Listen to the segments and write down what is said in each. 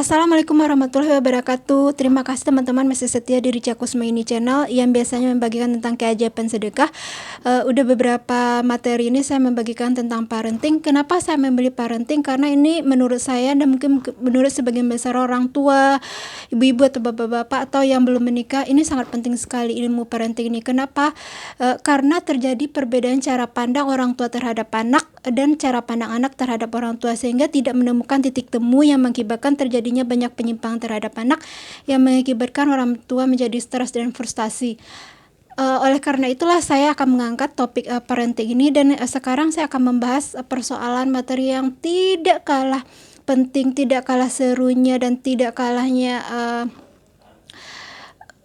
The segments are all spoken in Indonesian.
Assalamualaikum warahmatullahi wabarakatuh. Terima kasih teman-teman masih setia di Richa Kusma ini channel yang biasanya membagikan tentang keajaiban sedekah. Udah beberapa materi ini saya membagikan tentang parenting. Kenapa saya memilih parenting? Karena ini menurut saya dan mungkin menurut sebagian besar orang tua, ibu-ibu atau bapak-bapak atau yang belum menikah, ini sangat penting sekali ilmu parenting ini. Kenapa? Karena terjadi perbedaan cara pandang orang tua terhadap anak dan cara pandang anak terhadap orang tua, sehingga tidak menemukan titik temu yang mengakibatkan terjadinya banyak penyimpangan terhadap anak yang mengakibatkan orang tua menjadi stres dan frustasi. Oleh karena itulah saya akan mengangkat topik parenting ini, dan sekarang saya akan membahas persoalan materi yang tidak kalah penting, tidak kalah serunya, dan tidak kalahnya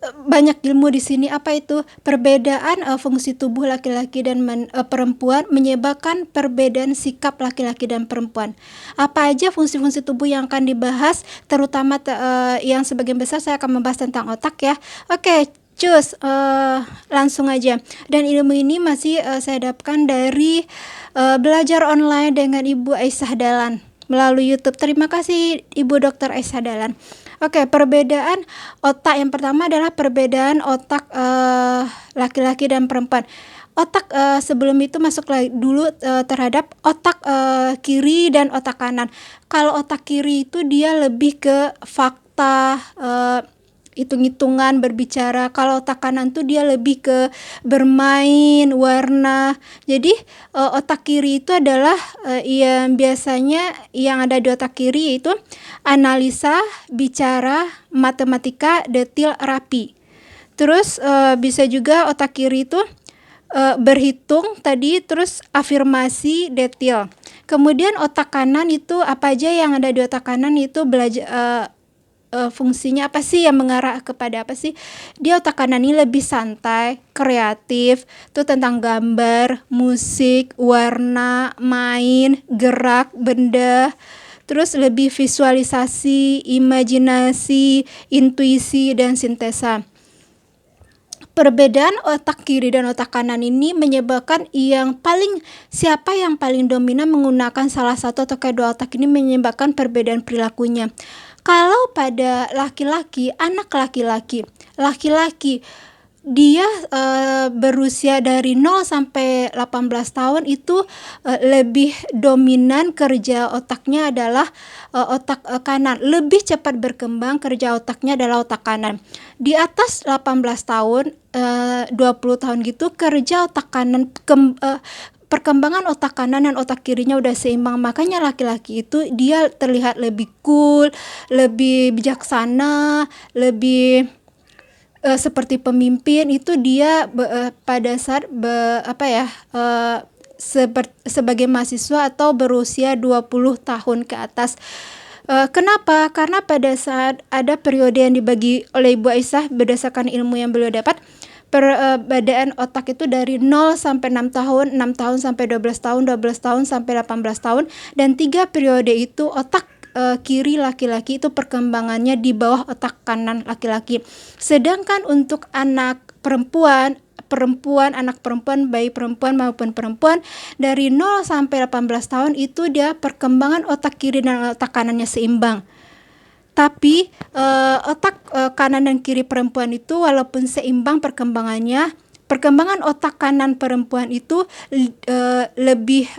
banyak ilmu di sini. Apa itu? Perbedaan fungsi tubuh laki-laki dan perempuan menyebabkan perbedaan sikap laki-laki dan perempuan. Apa aja fungsi-fungsi tubuh yang akan dibahas, terutama yang sebagian besar saya akan membahas tentang otak ya. Oke, cus, langsung aja. Dan ilmu ini masih saya dapatkan dari belajar online dengan Ibu Aisyah Dahlan melalui YouTube. Terima kasih Ibu Dr. Aisyah Dahlan. Oke, perbedaan otak yang pertama adalah perbedaan otak laki-laki dan perempuan. Otak sebelum itu masuk lagi dulu terhadap otak kiri dan otak kanan. Kalau otak kiri itu dia lebih ke fakta, hitung-hitungan, berbicara. Kalau otak kanan tuh dia lebih ke bermain, warna. Jadi otak kiri itu adalah yang biasanya yang ada di otak kiri itu analisa, bicara, matematika, detail, rapi. Terus bisa juga otak kiri itu berhitung tadi, terus afirmasi, detail. Kemudian otak kanan itu apa aja yang ada di otak kanan itu belajar, fungsinya apa sih, yang mengarah kepada apa sih. Dia otak kanan ini lebih santai, kreatif, itu tentang gambar, musik, warna, main, gerak, benda. Terus lebih visualisasi, imajinasi, intuisi, dan sintesa. Perbedaan otak kiri dan otak kanan ini menyebabkan siapa yang paling dominan menggunakan salah satu atau kedua otak ini menyebabkan perbedaan perilakunya. Kalau pada laki-laki, anak laki-laki dia berusia dari 0 sampai 18 tahun itu lebih dominan kerja otaknya adalah otak kanan. Lebih cepat berkembang kerja otaknya adalah otak kanan. Di atas 18 tahun, 20 tahun gitu, kerja otak kanan perkembangan otak kanan dan otak kirinya udah seimbang. Makanya laki-laki itu dia terlihat lebih cool, lebih bijaksana, lebih seperti pemimpin. Itu dia pada saat sebagai mahasiswa atau berusia 20 tahun ke atas. Kenapa? Karena pada saat ada periode yang dibagi oleh Ibu Aisyah berdasarkan ilmu yang beliau dapat, perbedaan otak itu dari 0 sampai 6 tahun, 6 tahun sampai 12 tahun, 12 tahun sampai 18 tahun, dan 3 periode itu otak kiri laki-laki itu perkembangannya di bawah otak kanan laki-laki. Sedangkan untuk anak perempuan, anak perempuan, bayi perempuan maupun perempuan, dari 0 sampai 18 tahun itu dia perkembangan otak kiri dan otak kanannya seimbang. Tapi otak kanan dan kiri perempuan itu walaupun seimbang perkembangannya, perkembangan otak kanan perempuan itu lebih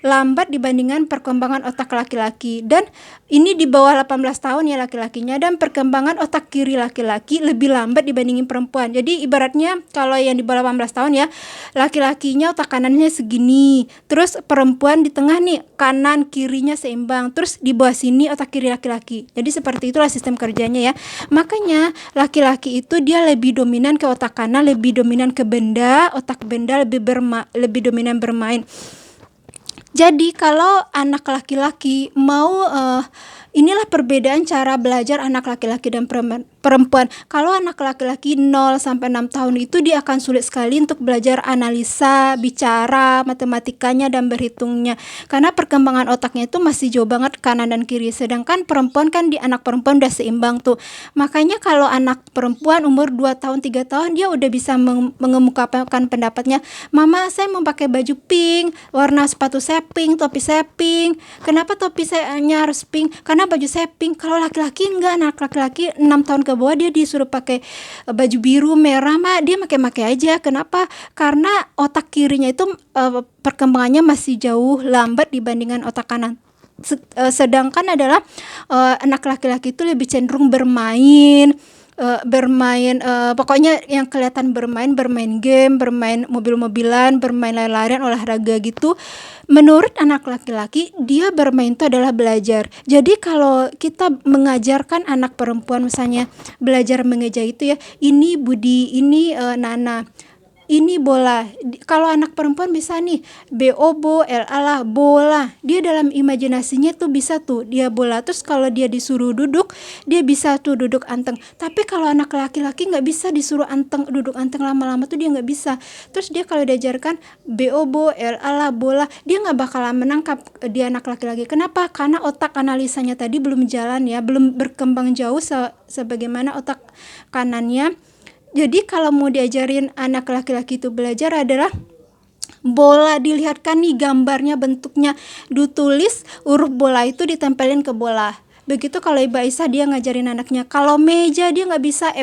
lambat dibandingkan perkembangan otak laki-laki. Dan ini di bawah 18 tahun ya laki-lakinya, dan perkembangan otak kiri laki-laki lebih lambat dibandingin perempuan. Jadi ibaratnya kalau yang di bawah 18 tahun ya, laki-lakinya otak kanannya segini, terus perempuan di tengah nih, kanan kirinya seimbang, terus di bawah sini otak kiri laki-laki. Jadi seperti itulah sistem kerjanya ya. Makanya laki-laki itu dia lebih dominan ke otak kanan, lebih dominan ke benda, otak benda lebih dominan bermain. Jadi kalau anak laki-laki mau inilah perbedaan cara belajar anak laki-laki dan perempuan. Kalau anak laki-laki 0 sampai 6 tahun itu dia akan sulit sekali untuk belajar analisa, bicara, matematikanya dan berhitungnya. Karena perkembangan otaknya itu masih jauh banget kanan dan kiri. Sedangkan perempuan kan di anak perempuan udah seimbang tuh. Makanya kalau anak perempuan umur 2 tahun, 3 tahun dia udah bisa mengemukakan pendapatnya. Mama, saya mau pakai baju pink, warna sepatu saya pink, topi saya pink. Kenapa topi saya harus pink? Karena baju saya pink. Kalau laki-laki enggak, anak laki-laki 6 tahun ke bawah dia disuruh pakai baju biru, merah, dia pakai aja. Kenapa? Karena otak kirinya itu perkembangannya masih jauh lambat dibandingkan otak kanan. Sedangkan adalah anak laki-laki itu lebih cenderung bermain, pokoknya yang kelihatan bermain game, bermain mobil-mobilan, bermain lari-larian, olahraga gitu. Menurut anak laki-laki dia bermain itu adalah belajar. Jadi kalau kita mengajarkan anak perempuan misalnya belajar mengeja itu ya, ini Budi, ini Nana, ini bola. Kalau anak perempuan bisa nih bo, lah bola. Dia dalam imajinasinya tuh bisa tuh dia bola. Terus kalau dia disuruh duduk, dia bisa tuh duduk anteng. Tapi kalau anak laki-laki nggak bisa disuruh anteng, duduk anteng lama-lama tuh dia nggak bisa. Terus dia kalau diajarkan bo, lah bola, dia nggak bakalan menangkap dia anak laki-laki. Kenapa? Karena otak analisanya tadi belum jalan ya, belum berkembang jauh sebagaimana otak kanannya. Jadi kalau mau diajarin anak laki-laki itu belajar adalah bola, dilihatkan nih gambarnya, bentuknya, ditulis huruf bola itu ditempelin ke bola. Begitu kalau Ibu Aisyah dia ngajarin anaknya. Kalau meja dia nggak bisa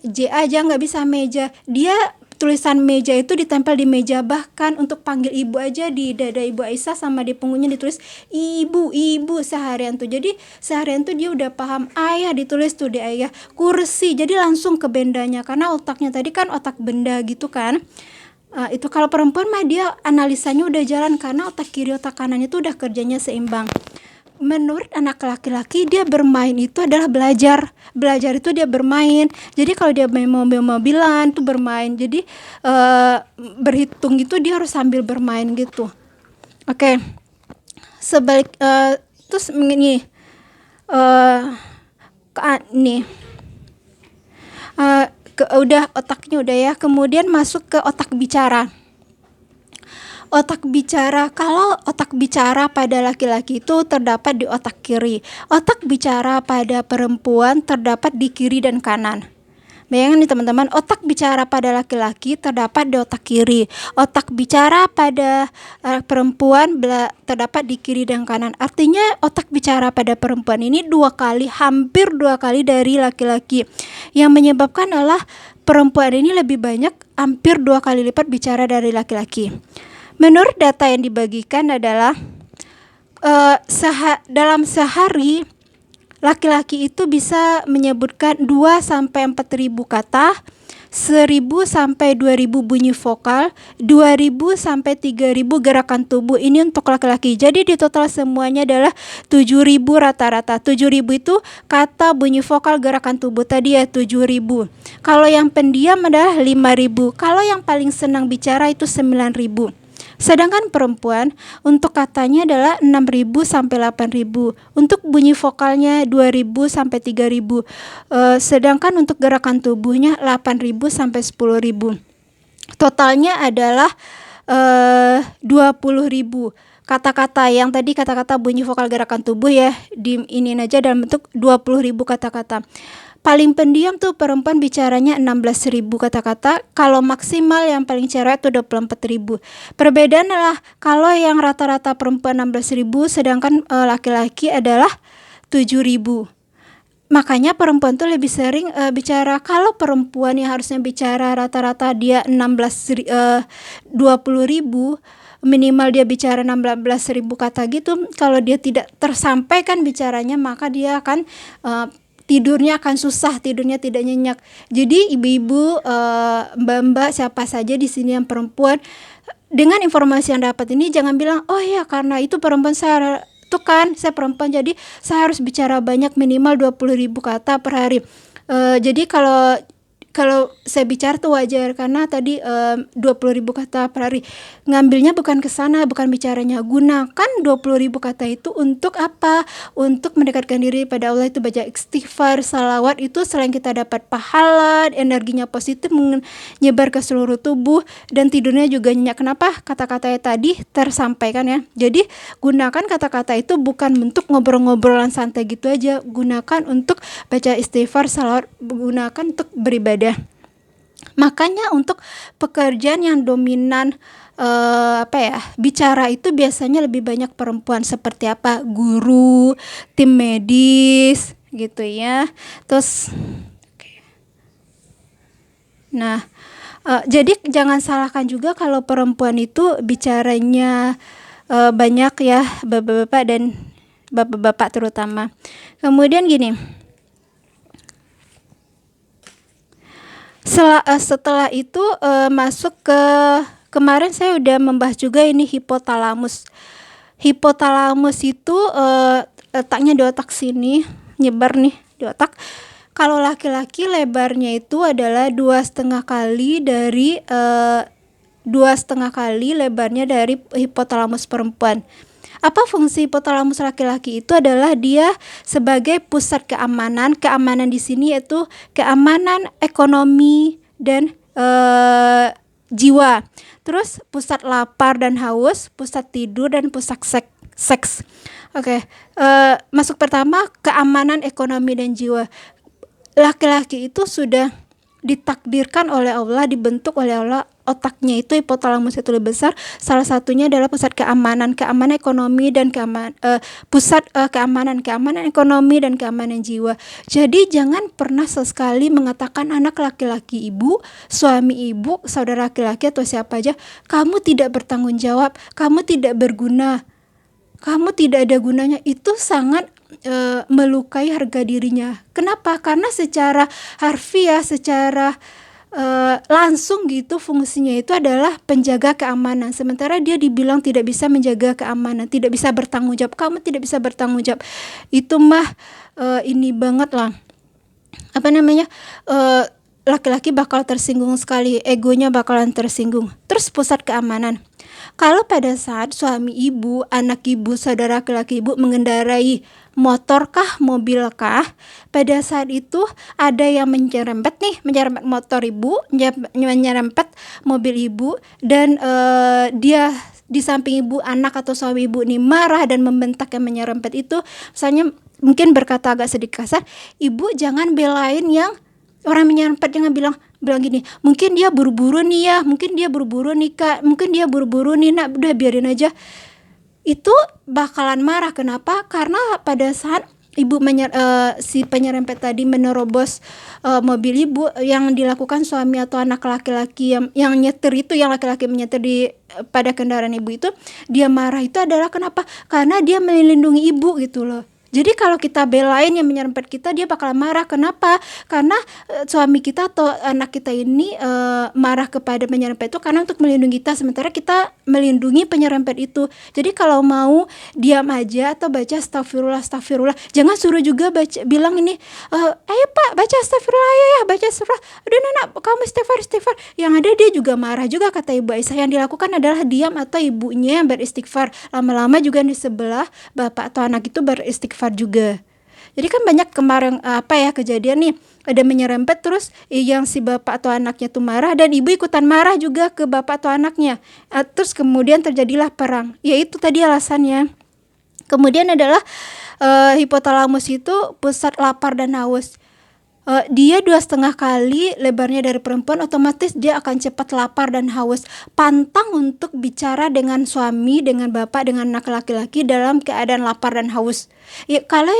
J aja nggak bisa meja. Dia tulisan meja itu ditempel di meja, bahkan untuk panggil ibu aja di dada Ibu Aisyah sama di punggungnya ditulis ibu seharian tuh. Jadi seharian tuh dia udah paham ayah, ditulis tuh di ayah, kursi, jadi langsung ke bendanya karena otaknya tadi kan otak benda gitu kan. Itu kalau perempuan mah dia analisanya udah jalan karena otak kiri otak kanannya tuh udah kerjanya seimbang. Menurut anak laki-laki dia bermain itu adalah belajar itu dia bermain. Jadi kalau dia main mobil-mobilan tuh bermain, jadi berhitung gitu dia harus sambil bermain gitu. Oke. Sebalik terus ini udah otaknya udah ya, kemudian masuk ke otak bicara. Otak bicara, kalau otak bicara pada laki-laki itu terdapat di otak kiri. Otak bicara pada perempuan terdapat di kiri dan kanan. Bayangkan nih teman-teman, otak bicara pada laki-laki terdapat di otak kiri. Otak bicara pada perempuan terdapat di kiri dan kanan. Artinya otak bicara pada perempuan ini hampir dua kali dari laki-laki. Yang menyebabkan adalah perempuan ini lebih banyak, hampir 2 kali lipat bicara dari laki-laki. Menurut data yang dibagikan adalah dalam sehari laki-laki itu bisa menyebutkan 2 sampai 4.000 kata, 1.000 sampai 2.000 bunyi vokal, 2.000 sampai 3.000 gerakan tubuh. Ini untuk laki-laki. Jadi di total semuanya adalah 7.000 rata-rata. 7.000 itu kata, bunyi vokal, gerakan tubuh tadi ya 7.000. Kalau yang pendiam adalah 5.000. Kalau yang paling senang bicara itu 9.000. Sedangkan perempuan untuk katanya adalah 6.000 sampai 8.000. Untuk bunyi vokalnya 2.000 sampai 3.000. Sedangkan untuk gerakan tubuhnya 8.000 sampai 10.000. Totalnya adalah 20.000 kata-kata. Yang tadi kata-kata bunyi vokal gerakan tubuh ya, di ini aja dalam bentuk 20.000 kata-kata. Paling pendiam tuh perempuan bicaranya 16.000 kata-kata. Kalau maksimal yang paling cewek tuh 24.000. Perbedaan adalah kalau yang rata-rata perempuan 16.000, sedangkan laki-laki adalah 7.000. Makanya perempuan tuh lebih sering bicara. Kalau perempuan yang harusnya bicara rata-rata dia 20.000, minimal dia bicara 16.000 kata gitu. Kalau dia tidak tersampaikan bicaranya, maka dia akan tidurnya akan susah, tidurnya tidak nyenyak. Jadi ibu-ibu, mbak-mbak, siapa saja di sini yang perempuan, dengan informasi yang dapat ini jangan bilang, oh ya karena itu perempuan saya perempuan jadi saya harus bicara banyak, minimal 20.000 kata per hari. Jadi kalau kalau saya bicara tuh wajar karena tadi 20.000 kata per hari. Ngambilnya bukan ke sana, bukan bicaranya. Gunakan 20.000 kata itu untuk apa? Untuk mendekatkan diri pada Allah, itu baca istighfar, salawat, itu selain kita dapat pahala, energinya positif menyebar ke seluruh tubuh, dan tidurnya juga nyenyak. Kenapa? Kata-katanya tadi tersampaikan ya. Jadi gunakan kata-kata itu bukan bentuk ngobrol-ngobrolan santai gitu aja. Gunakan untuk baca istighfar, salawat, gunakan untuk beribadah. Makanya untuk pekerjaan yang dominan bicara itu biasanya lebih banyak perempuan, seperti apa? Guru, tim medis gitu ya. Terus nah, jadi jangan salahkan juga kalau perempuan itu bicaranya banyak ya, bapak-bapak dan bapak-bapak terutama. Kemudian gini, setelah itu masuk ke, kemarin saya udah membahas juga ini hipotalamus. Hipotalamus itu letaknya di otak sini, nyebar nih di otak. Kalau laki-laki lebarnya itu adalah 2,5 kali dari 2,5 kali lebarnya dari hipotalamus perempuan. Apa fungsi hipotalamus laki-laki? Itu adalah dia sebagai pusat keamanan. Keamanan di sini yaitu keamanan ekonomi dan jiwa. Terus pusat lapar dan haus, pusat tidur, dan pusat seks. Oke, masuk pertama keamanan ekonomi dan jiwa. Laki-laki itu sudah ditakdirkan oleh Allah, dibentuk oleh Allah, otaknya itu hipotalamus itu lebih besar. Salah satunya adalah pusat keamanan ekonomi dan pusat keamanan ekonomi dan keamanan jiwa. Jadi jangan pernah sesekali mengatakan anak laki-laki ibu, suami ibu, saudara laki-laki atau siapa aja, kamu tidak bertanggung jawab, kamu tidak berguna, kamu tidak ada gunanya. Itu sangat melukai harga dirinya. Kenapa? Karena secara harfiah, secara langsung gitu, fungsinya itu adalah penjaga keamanan. Sementara dia dibilang tidak bisa menjaga keamanan, tidak bisa bertanggung jawab. Kamu tidak bisa bertanggung jawab. Itu mah ini banget lah. Laki-laki bakal tersinggung sekali, egonya bakalan tersinggung. Terus pusat keamanan. Kalau pada saat suami ibu, anak ibu, saudara laki-laki ibu mengendarai motorkah, mobilkah, pada saat itu ada yang menyerempet motor ibu, menyerempet mobil ibu, dan dia di samping ibu, anak atau suami ibu ini marah dan membentak yang menyerempet itu, misalnya mungkin berkata agak sedikit kasar, ibu jangan belain yang orang menyerempet, jangan bilang gini, mungkin dia buru-buru nih ya, mungkin dia buru-buru nih kak, mungkin dia buru-buru nih nak, udah biarin aja. Itu bakalan marah. Kenapa? Karena pada saat ibu si penyerempet tadi menerobos mobil ibu, yang dilakukan suami atau anak laki-laki yang nyetir itu, yang laki-laki menyetir pada kendaraan ibu itu, dia marah itu adalah kenapa? Karena dia melindungi ibu gitu loh. Jadi kalau kita belain yang menyerempet kita, dia bakal marah. Kenapa? Karena suami kita atau anak kita ini marah kepada penyerempet itu karena untuk melindungi kita, sementara kita melindungi penyerempet itu. Jadi kalau mau diam aja atau baca astagfirullah, jangan suruh juga bilang ini, ayo pak baca astagfirullah, ya baca astagfirullah, udah nak kamu istighfar. Yang ada dia juga marah juga, kata Ibu Aisyah. Yang dilakukan adalah diam atau ibunya yang beristighfar. Lama-lama juga di sebelah bapak atau anak itu beristighfar juga. Jadi kan banyak kemarin kejadian nih, ada menyerempet terus yang si bapak atau anaknya tuh marah, dan ibu ikutan marah juga ke bapak atau anaknya. Terus kemudian terjadilah perang. Ya itu tadi alasannya. Kemudian adalah hipotalamus itu pusat lapar dan haus. Dia 2,5 kali lebarnya dari perempuan, otomatis dia akan cepat lapar dan haus. Pantang untuk bicara dengan suami, dengan bapak, dengan anak laki-laki dalam keadaan lapar dan haus. Ya, kalau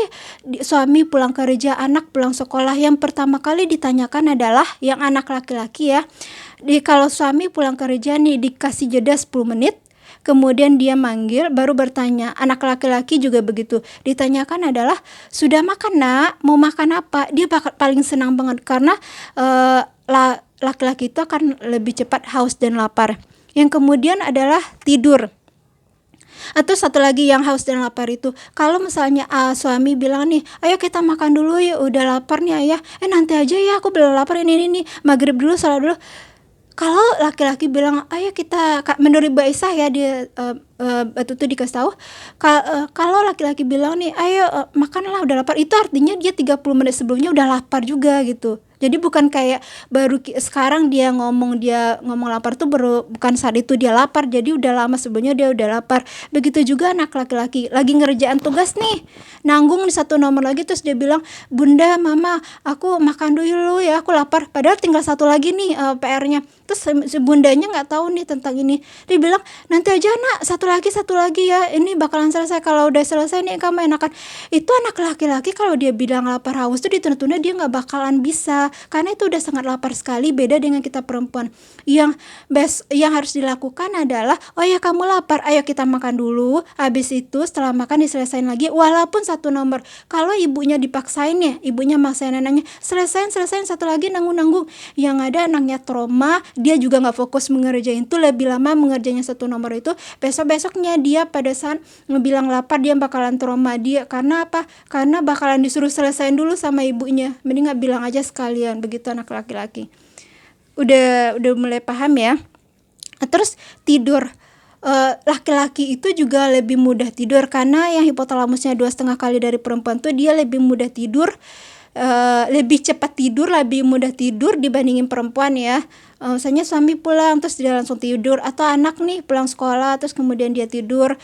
suami pulang kerja, anak pulang sekolah, yang pertama kali ditanyakan adalah yang anak laki-laki ya. Kalau suami pulang kerja nih, dikasih jeda 10 menit. Kemudian dia manggil, baru bertanya. Anak laki-laki juga begitu. Ditanyakan adalah, sudah makan nak? Mau makan apa? Dia paling senang banget karena laki-laki itu akan lebih cepat haus dan lapar. Yang kemudian adalah tidur. Atau satu lagi yang haus dan lapar itu, kalau misalnya suami bilang nih, ayo kita makan dulu yuk, udah lapar nih ayah, nanti aja ya, aku belum lapar, ini maghrib dulu, sholat dulu. Kalau laki-laki bilang, ayo kita, menurut Mbak Isah ya, dia itu tuh dikasih tahu, kalau laki-laki bilang nih, ayo makanlah, udah lapar, itu artinya dia 30 menit sebelumnya udah lapar juga gitu. Jadi bukan kayak baru sekarang dia ngomong lapar tuh bukan saat itu dia lapar, jadi udah lama sebelumnya dia udah lapar. Begitu juga anak laki-laki lagi ngerjain tugas nih, nanggung di satu nomor lagi, terus dia bilang, bunda, mama, aku makan dulu ya, aku lapar, padahal tinggal satu lagi nih PR-nya. Terus si bundanya nggak tahu nih tentang ini, dia bilang, nanti aja nak, satu lagi ya, ini bakalan selesai, kalau udah selesai nih kamu enakan. Itu anak laki-laki kalau dia bilang lapar haus tuh ditunda-tunda, dia nggak bakalan bisa, karena itu udah sangat lapar sekali. Beda dengan kita perempuan, yang harus dilakukan adalah, oh ya kamu lapar, ayo kita makan dulu, habis itu setelah makan diselesain lagi, walaupun satu nomor. Kalau ibunya dipaksain ya, ibunya maksain anaknya, selesain satu lagi, nanggung, yang ada anaknya trauma, dia juga nggak fokus mengerjain itu, lebih lama mengerjainnya satu nomor itu, besoknya dia pada saat ngebilang lapar, dia bakalan trauma dia. Karena apa? Karena bakalan disuruh selesain dulu sama ibunya, mending nggak bilang aja sekalian. Begitu anak laki-laki. Udah mulai paham ya. Terus tidur, laki-laki itu juga lebih mudah tidur, karena yang hipotalamusnya 2,5 kali dari perempuan tuh dia lebih mudah tidur, lebih cepat tidur, lebih mudah tidur dibandingin perempuan ya. Misalnya suami pulang terus dia langsung tidur, atau anak nih pulang sekolah terus kemudian dia tidur,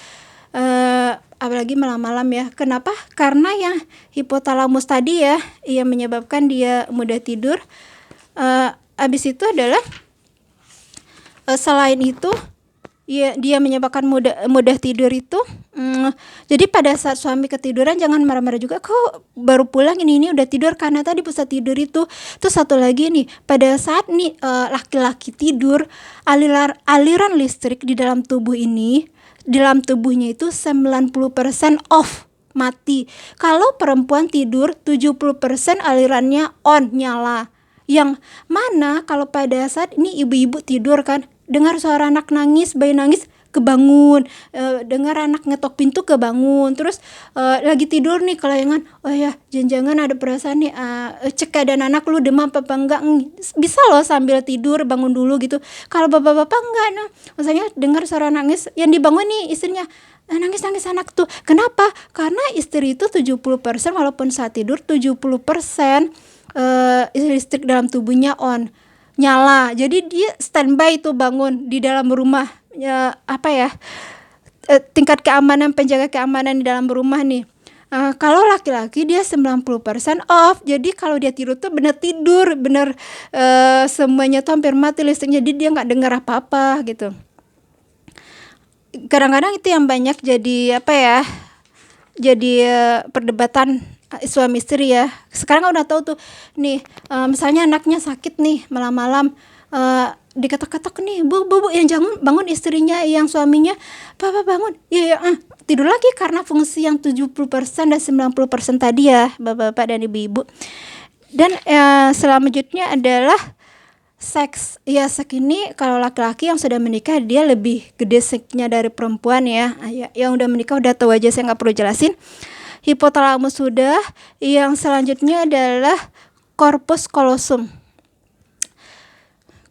apalagi malam-malam ya. Kenapa? Karena yang hipotalamus tadi ya, yang menyebabkan dia mudah tidur. Habis itu adalah selain itu ya, dia menyebabkan mudah tidur itu. Jadi pada saat suami ketiduran jangan marah-marah juga, kok baru pulang ini udah tidur, karena tadi pusat tidur itu. Terus satu lagi nih, pada saat nih laki-laki tidur, aliran listrik di dalam tubuhnya itu 90% off, mati. Kalau perempuan tidur 70% alirannya on, nyala. Yang mana kalau pada saat ini ibu-ibu tidur kan, dengar suara anak nangis, bayi nangis, kebangun, dengar anak ngetok pintu, kebangun. Terus lagi tidur nih kelayangan, oh ya jangan-jangan ada perasaan nih, cek keadaan anak lu demam apa enggak, bisa loh sambil tidur bangun dulu gitu. Kalau bapak-bapak enggak, nah misalnya dengar suara nangis, yang dibangun nih istrinya, nangis anak tuh. Kenapa? Karena istri itu 70%, walaupun saat tidur 70% listrik dalam tubuhnya on, nyala. Jadi dia standby tuh bangun di dalam rumah. Ya, tingkat keamanan, penjaga keamanan di dalam rumah nih. Kalau laki-laki dia 90% off. Jadi kalau dia tidur tuh bener tidur, semuanya tuh hampir mati listriknya. Jadi dia nggak dengar apa-apa gitu. Kadang-kadang itu yang banyak jadi perdebatan suami istri ya. Sekarang udah tahu tuh nih, misalnya anaknya sakit nih malam-malam, diketok-ketok nih, bu yang jangan bangun istrinya, yang suaminya, papa bangun, ya tidur lagi, karena fungsi yang 70% dan 90% tadi ya bapak-bapak dan ibu-ibu. Dan selanjutnya adalah seks. Ya, seks ini kalau laki-laki yang sudah menikah dia lebih gede seksnya dari perempuan ya. Yang udah menikah udah tahu aja, saya nggak perlu jelasin. Hipotalamus sudah. Yang selanjutnya adalah corpus callosum.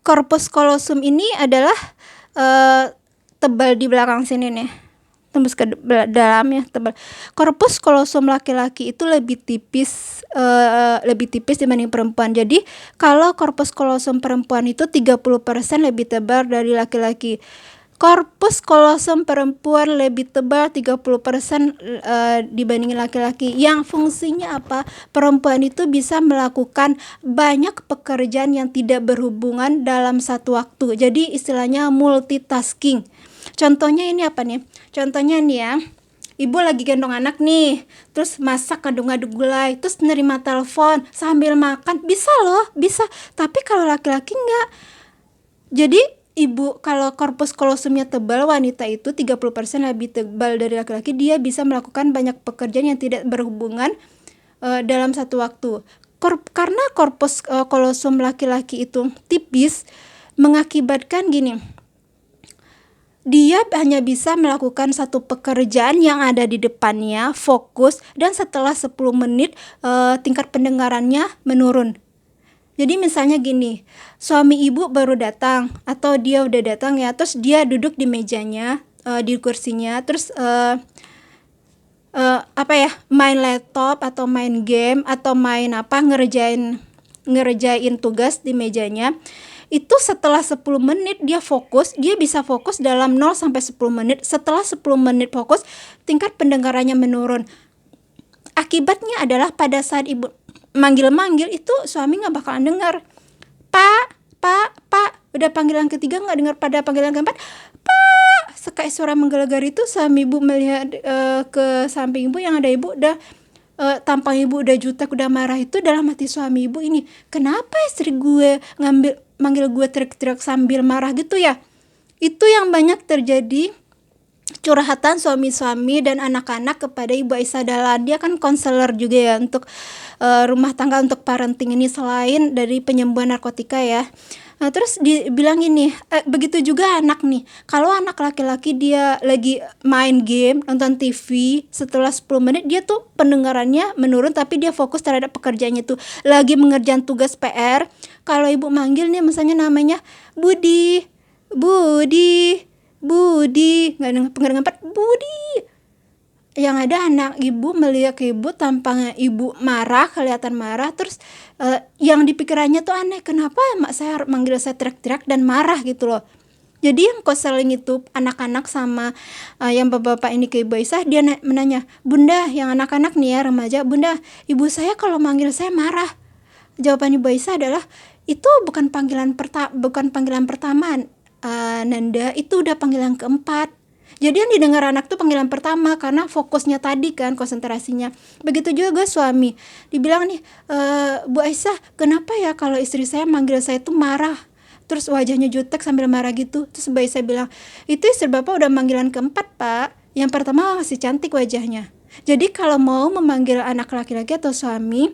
Corpus callosum ini adalah tebal di belakang sini nih, tembus ke dalamnya, tebal. Corpus callosum laki-laki itu lebih tipis dibanding perempuan. Jadi kalau corpus callosum perempuan itu 30% lebih tebal dari laki-laki. Corpus callosum perempuan lebih tebal 30% dibanding laki-laki. Yang fungsinya apa? Perempuan itu bisa melakukan banyak pekerjaan yang tidak berhubungan dalam satu waktu. Jadi istilahnya multitasking. Contohnya ini apa nih? Contohnya nih ya, ibu lagi gendong anak nih, terus masak, aduk-aduk gulai, terus nerima telepon sambil makan, bisa loh, bisa. Tapi kalau laki-laki enggak. Jadi ibu kalau corpus callosumnya tebal, wanita itu 30% lebih tebal dari laki-laki, dia bisa melakukan banyak pekerjaan yang tidak berhubungan dalam satu waktu. Karena corpus callosum laki-laki itu tipis, mengakibatkan gini, Dia hanya bisa melakukan satu pekerjaan yang ada di depannya, fokus, dan setelah 10 menit tingkat pendengarannya menurun. Jadi misalnya gini, suami ibu baru datang atau dia udah datang ya, terus dia duduk di mejanya, di kursinya, terus main laptop atau main game atau main ngerjain tugas di mejanya. Itu setelah 10 menit dia bisa fokus dalam 0 sampai 10 menit. Setelah 10 menit fokus, tingkat pendengarannya menurun. Akibatnya adalah pada saat ibu manggil-manggil itu suami nggak bakalan dengar. Pak, pak, pak. Udah panggilan ketiga nggak dengar, pada panggilan keempat, pak. Kayak suara menggelegar itu, suami ibu melihat ke samping ibu, yang ada ibu udah tampang ibu udah jutek, udah marah. Itu dalam hati suami ibu ini, kenapa istri gue manggil gue teriak-teriak sambil marah gitu ya. Itu yang banyak terjadi curhatan suami-suami dan anak-anak kepada Ibu Aisyah Dahlan. Dia kan konselor juga ya untuk rumah tangga, untuk parenting ini, selain dari penyembuhan narkotika ya. Nah, terus dibilang ini, begitu juga anak nih. Kalau anak laki-laki dia lagi main game, nonton TV, setelah 10 menit dia tuh pendengarannya menurun, tapi dia fokus terhadap pekerjaannya tuh. Lagi mengerjakan tugas PR, kalau ibu manggil nih misalnya namanya Budi, Budi, Budi, nggak dengar Budi. Yang ada anak ibu melihat ke ibu, tampangnya ibu marah, kelihatan marah, terus yang di pikirannya tuh aneh, kenapa mak saya manggil saya teriak-teriak dan marah gitu loh. Jadi yang konseling itu anak-anak sama yang bapak-bapak ini ke Ibu Aisyah, dia menanya, Bunda, yang anak-anak nih ya, remaja, Bunda, ibu saya kalau manggil saya marah. Jawaban Ibu Aisyah adalah, itu bukan panggilan pertama, Nanda, itu udah panggilan keempat. Jadi yang didengar anak tuh panggilan pertama, karena fokusnya tadi kan, konsentrasinya. Begitu juga suami, dibilang nih, Bu Aisyah, kenapa ya kalau istri saya manggil saya tuh marah, terus wajahnya jutek sambil marah gitu. Terus Bu Aisyah bilang, itu istri bapak udah panggilan keempat pak, yang pertama masih cantik wajahnya. Jadi kalau mau memanggil anak laki-laki atau suami,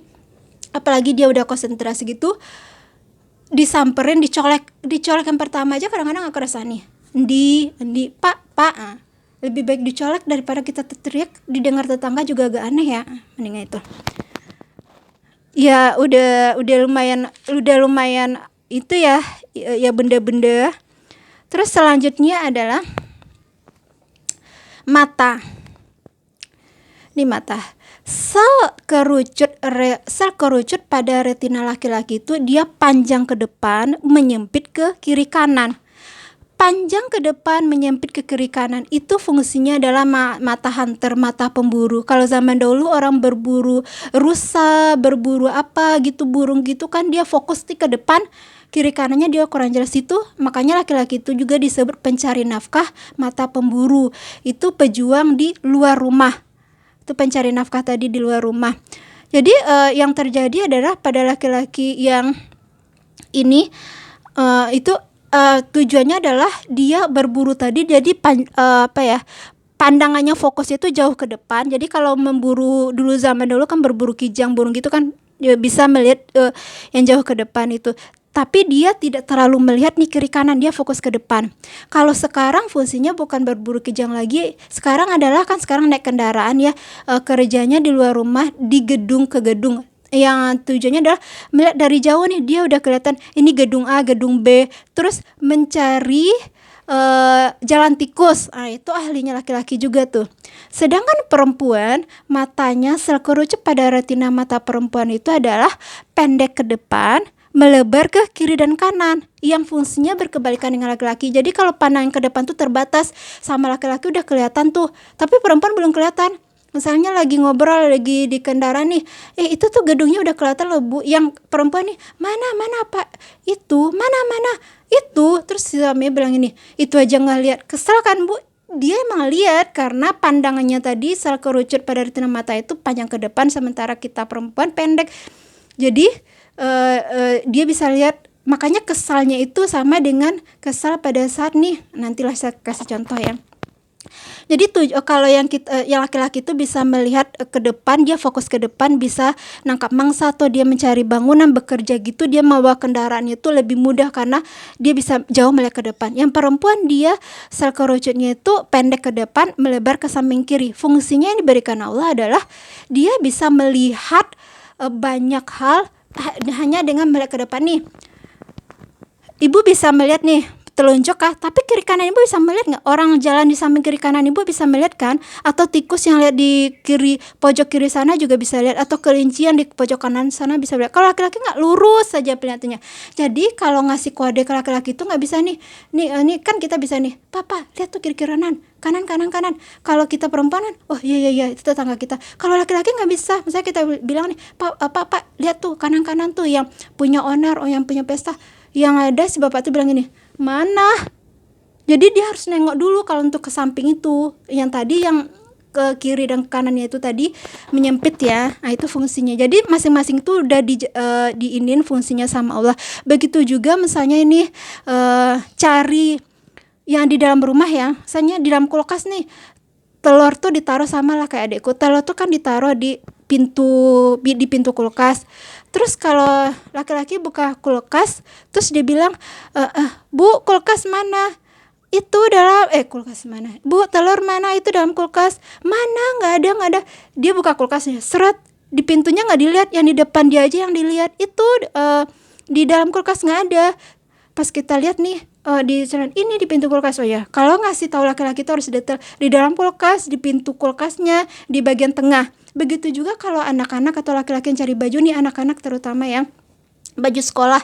apalagi dia udah konsentrasi gitu, disamperin, dicolek yang pertama aja kadang-kadang gak kerasa nih, Endi, pak, lebih baik dicolek daripada kita teriak, didengar tetangga juga agak aneh ya, mendingan itu. Ya udah lumayan itu ya benda-benda. Terus selanjutnya adalah mata. Ini mata. Sel kerucut pada retina laki-laki itu dia panjang ke depan, menyempit ke kiri kanan. Panjang ke depan, menyempit ke kiri kanan, itu fungsinya adalah mata hunter, mata pemburu. Kalau zaman dahulu orang berburu rusa, berburu apa gitu, burung gitu kan, dia fokus ke depan, kiri kanannya dia kurang jelas. Itu makanya laki-laki itu juga disebut pencari nafkah, mata pemburu. Itu pejuang di luar rumah, itu pencari nafkah tadi di luar rumah. Jadi yang terjadi adalah pada laki-laki yang ini itu tujuannya adalah dia berburu tadi, jadi pandangannya fokusnya itu jauh ke depan. Jadi kalau memburu dulu, zaman dulu kan berburu kijang, burung gitu kan, dia bisa melihat yang jauh ke depan itu. Tapi dia tidak terlalu melihat nih kiri kanan, dia fokus ke depan. Kalau sekarang fungsinya bukan berburu kijang lagi, sekarang adalah kan sekarang naik kendaraan ya, kerjanya di luar rumah, di gedung ke gedung. Yang tujuannya adalah melihat dari jauh nih, dia udah kelihatan ini gedung A, gedung B, terus mencari jalan tikus. Itu ahlinya laki-laki juga tuh. Sedangkan perempuan, matanya sel kerucut pada retina mata perempuan itu adalah pendek ke depan, melebar ke kiri dan kanan, yang fungsinya berkebalikan dengan laki-laki. Jadi kalau pandangan ke depan tuh terbatas, sama laki-laki udah kelihatan tuh, tapi perempuan belum kelihatan. Misalnya lagi ngobrol, lagi di kendaraan nih, itu tuh gedungnya udah kelihatan loh Bu. Yang perempuan nih, mana pak, itu mana itu. Terus suaminya bilang ini, itu aja nggak lihat. Kesel kan Bu? Dia emang lihat karena pandangannya tadi sel kerucut pada retina mata itu panjang ke depan, sementara kita perempuan pendek. Jadi dia bisa lihat. Makanya kesalnya itu sama dengan kesal pada saat nih, nantilah saya kasih contoh ya. Jadi kalau yang yang laki-laki itu bisa melihat ke depan, dia fokus ke depan, bisa nangkap mangsa atau dia mencari bangunan, bekerja gitu, dia membawa kendaraannya itu lebih mudah karena dia bisa jauh melihat ke depan. Yang perempuan dia sel kerucutnya itu pendek ke depan, melebar ke samping kiri. Fungsinya yang diberikan Allah adalah dia bisa melihat banyak hal hanya dengan melihat ke depan nih. Ibu bisa melihat nih telunjuk kah? Tapi kiri kanan ibu bisa melihat nggak? Orang jalan di samping kiri kanan ibu bisa melihat kan? Atau tikus yang lihat di kiri pojok kiri sana juga bisa lihat, atau kelinci yang di pojok kanan sana bisa lihat. Kalau laki-laki nggak, lurus saja penglihatannya. Jadi kalau ngasih kode ke laki-laki itu nggak bisa nih kan kita bisa nih, papa lihat tuh kiri kanan, kanan. Kalau kita perempuan kan, oh iya itu tetangga kita. Kalau laki-laki nggak bisa. Misalnya kita bilang nih, pak lihat tuh kanan tuh yang punya owner, yang punya pesta. Yang ada si bapak tuh bilang gini, mana? Jadi dia harus nengok dulu kalau untuk ke samping itu. Yang tadi yang ke kiri dan kanannya itu tadi menyempit ya. Nah, itu fungsinya. Jadi masing-masing itu udah diinin fungsinya sama Allah. Begitu juga misalnya ini cari yang di dalam rumah ya. Misalnya di dalam kulkas nih, telur tuh ditaruh sama lah kayak adekku. Telur tuh kan ditaruh di pintu kulkas. Terus kalau laki-laki buka kulkas, terus dia bilang, Bu, kulkas mana? Itu dalam kulkas mana? Bu, telur mana? Itu dalam kulkas. Mana? Nggak ada. Dia buka kulkasnya, seret, di pintunya nggak dilihat, yang di depan dia aja yang dilihat. Itu di dalam kulkas nggak ada. Pas kita lihat nih, ini di pintu kulkas. Oh ya, kalau ngasih tahu laki-laki itu harus detail, di dalam kulkas, di pintu kulkasnya, di bagian tengah. Begitu juga kalau anak-anak atau laki-laki yang cari baju nih, anak-anak terutama yang baju sekolah.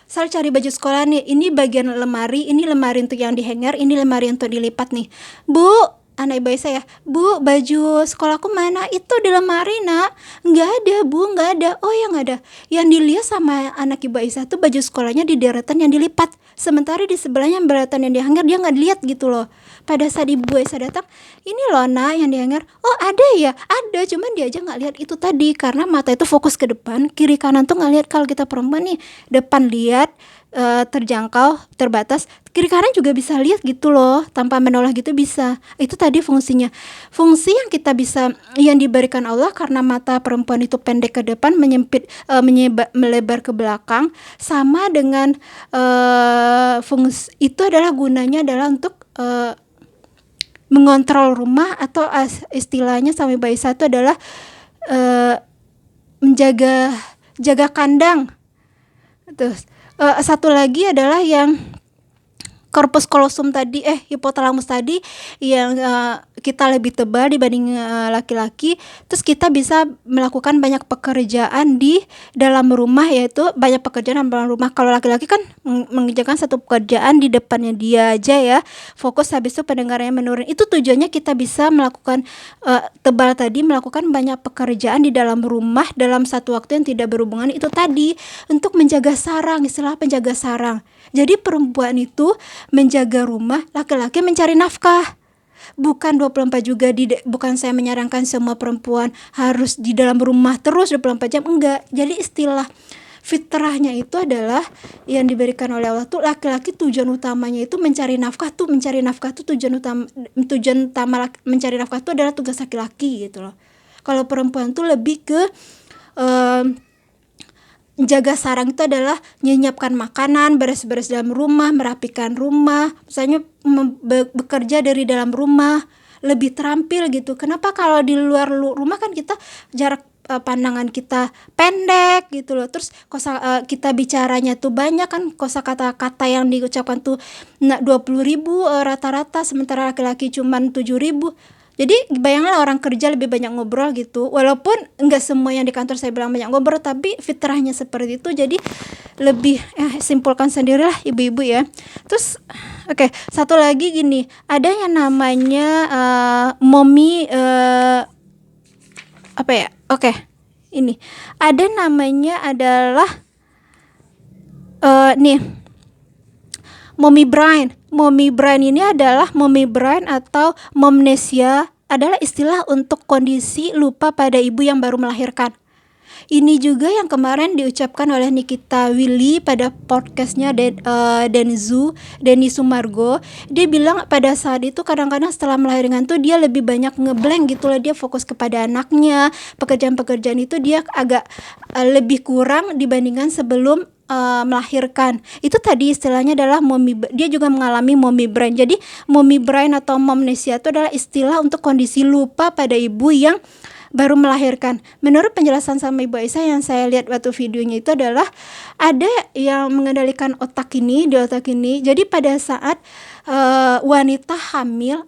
Saya cari baju sekolah nih, ini bagian lemari, ini lemari untuk yang di hanger, ini lemari untuk dilipat nih. Bu, anak ibu saya, Bu, baju sekolahku mana? Itu di lemari, Nak. Nggak ada, Bu, nggak ada. Oh ya, nggak ada. Yang dilihat sama anak ibu Aisyah tuh baju sekolahnya di deretan yang dilipat. Sementara di sebelahnya deretan yang dihanger dia nggak dilihat gitu loh. Pada saat ibu Aisyah datang, ini loh Nak yang dihanger. Oh ada ya? Ada, cuman dia aja nggak lihat itu tadi. Karena mata itu fokus ke depan, kiri kanan tuh nggak lihat. Kalau kita perempuan nih, depan lihat, terjangkau, terbatas, kiri kanan juga bisa lihat gitu loh, tanpa menoleh gitu bisa. Itu tadi fungsinya. Fungsi yang kita bisa, yang diberikan Allah karena mata perempuan itu pendek ke depan, menyempit, melebar ke belakang, sama dengan fungsi itu adalah gunanya adalah untuk mengontrol rumah, atau istilahnya sama Mbak Isa itu adalah jaga kandang. Terus satu lagi adalah yang corpus callosum tadi, hipotalamus tadi, yang kita lebih tebal dibanding laki-laki. Terus kita bisa melakukan banyak pekerjaan di dalam rumah, yaitu banyak pekerjaan dalam rumah. Kalau laki-laki kan mengerjakan satu pekerjaan di depannya dia aja ya, fokus, habis itu pendengarannya menurun. Itu tujuannya kita bisa melakukan tebal tadi, melakukan banyak pekerjaan di dalam rumah dalam satu waktu yang tidak berhubungan. Itu tadi untuk menjaga sarang, istilah penjaga sarang. Jadi perempuan itu menjaga rumah, laki-laki mencari nafkah. Bukan 24 juga, bukan saya menyarankan semua perempuan harus di dalam rumah terus 24 jam, enggak. Jadi istilah fitrahnya itu adalah yang diberikan oleh Allah tuh, laki-laki tujuan utamanya itu mencari nafkah tuh, tujuan utama mencari nafkah tuh adalah tugas laki-laki gitu loh. Kalau perempuan tuh lebih ke jaga sarang itu adalah menyiapkan makanan, beres-beres dalam rumah, merapikan rumah, misalnya bekerja dari dalam rumah, lebih terampil gitu. Kenapa? Kalau di luar rumah kan kita jarak pandangan kita pendek gitu loh. Terus kita bicaranya tuh banyak kan, kosakata yang diucapkan tuh 20.000 rata-rata, sementara laki-laki cuman 7.000. Jadi bayanglah orang kerja lebih banyak ngobrol gitu. Walaupun enggak semua yang di kantor saya bilang banyak ngobrol, tapi fitrahnya seperti itu. Jadi lebih simpulkan sendirilah ibu-ibu ya. Terus satu lagi gini, ada yang namanya mommy ini ada namanya adalah mommy brain. Mommy brain ini adalah mommy brain atau momnesia, adalah istilah untuk kondisi lupa pada ibu yang baru melahirkan. Ini juga yang kemarin diucapkan oleh Nikita Willy pada podcastnya Denny Sumargo. Dia bilang pada saat itu kadang-kadang setelah melahirkan tuh dia lebih banyak ngeblank gitu loh, dia fokus kepada anaknya, pekerjaan-pekerjaan itu dia agak lebih kurang dibandingkan sebelum melahirkan. Itu tadi istilahnya adalah dia juga mengalami mommy brain. Jadi mommy brain atau momnesia itu adalah istilah untuk kondisi lupa pada ibu yang baru melahirkan. Menurut penjelasan sama Ibu Aisyah yang saya lihat waktu videonya itu adalah ada yang mengendalikan otak ini, di otak ini. Jadi pada saat wanita hamil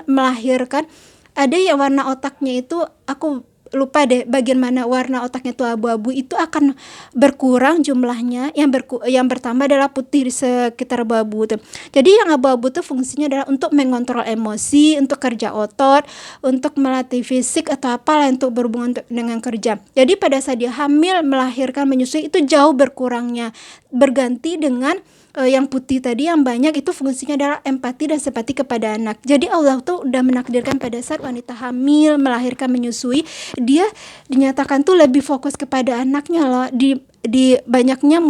melahirkan, ada yang warna otaknya itu, aku lupa deh bagian mana warna otaknya itu abu-abu, itu akan berkurang jumlahnya, yang bertambah adalah putih di sekitar abu-abu itu. Jadi yang abu-abu itu fungsinya adalah untuk mengontrol emosi, untuk kerja otot, untuk melatih fisik atau apalah untuk berhubungan dengan kerja. Jadi pada saat dia hamil, melahirkan, menyusui itu jauh berkurangnya, berganti dengan yang putih tadi yang banyak, itu fungsinya adalah empati dan simpati kepada anak. Jadi Allah tuh udah menakdirkan pada saat wanita hamil, melahirkan, menyusui, dia dinyatakan tuh lebih fokus kepada anaknya loh, di banyaknya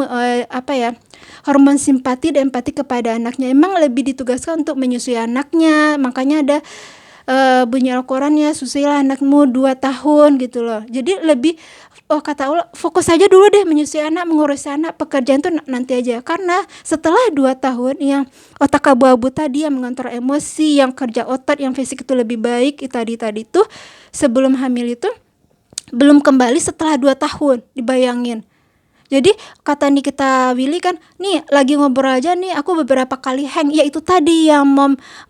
hormon simpati dan empati kepada anaknya. Emang lebih ditugaskan untuk menyusui anaknya, makanya ada bunyi Al-Quran ya, susuilah anakmu 2 tahun gitu loh. Jadi lebih kata Allah, fokus aja dulu deh menyusui anak, mengurus anak, pekerjaan tuh nanti aja. Karena setelah 2 tahun yang otak abu-abu tadi yang mengontrol emosi, yang kerja otot, yang fisik itu lebih baik, tadi tuh sebelum hamil itu belum kembali setelah 2 tahun, dibayangin. Jadi kata Nikita Willy kan, nih lagi ngobrol aja nih aku beberapa kali hang, ya itu tadi yang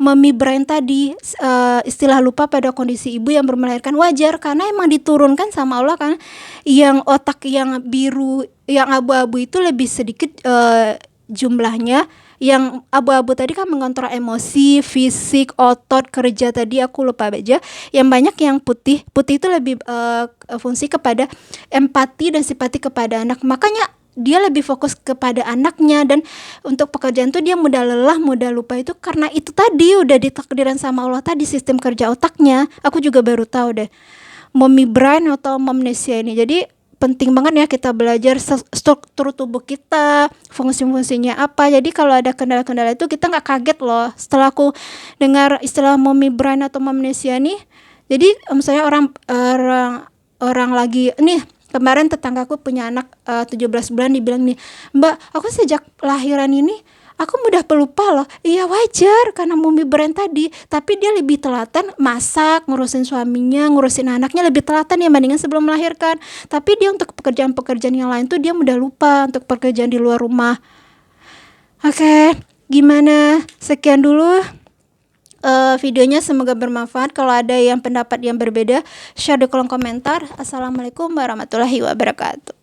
mommy brain tadi, istilah lupa pada kondisi ibu yang baru melahirkan. Wajar karena emang diturunkan sama Allah kan, yang otak yang biru, yang abu-abu itu lebih sedikit jumlahnya. Yang abu-abu tadi kan mengontrol emosi, fisik, otot, kerja tadi aku lupa aja. Yang banyak yang putih itu lebih fungsi kepada empati dan simpati kepada anak. Makanya dia lebih fokus kepada anaknya, dan untuk pekerjaan tuh dia mudah lelah, mudah lupa, itu karena itu tadi udah ditakdiran sama Allah tadi sistem kerja otaknya. Aku juga baru tahu deh mommy brain atau momnesia ini. Jadi penting banget ya kita belajar struktur tubuh kita, fungsi-fungsinya apa. Jadi kalau ada kendala-kendala itu kita nggak kaget loh. Setelah aku dengar istilah mommy brain atau momnesia nih, jadi misalnya orang lagi nih, kemarin tetanggaku punya anak 17 bulan, dibilang nih, Mbak, aku sejak lahiran ini aku mudah pelupa loh. Iya wajar karena mommy brain tadi, tapi dia lebih telaten masak, ngurusin suaminya, ngurusin anaknya, lebih telaten ya bandingkan sebelum melahirkan. Tapi dia untuk pekerjaan-pekerjaan yang lain tuh dia mudah lupa, untuk pekerjaan di luar rumah. Oke, gimana? Sekian dulu videonya, semoga bermanfaat. Kalau ada yang pendapat yang berbeda, share di kolom komentar. Assalamualaikum warahmatullahi wabarakatuh.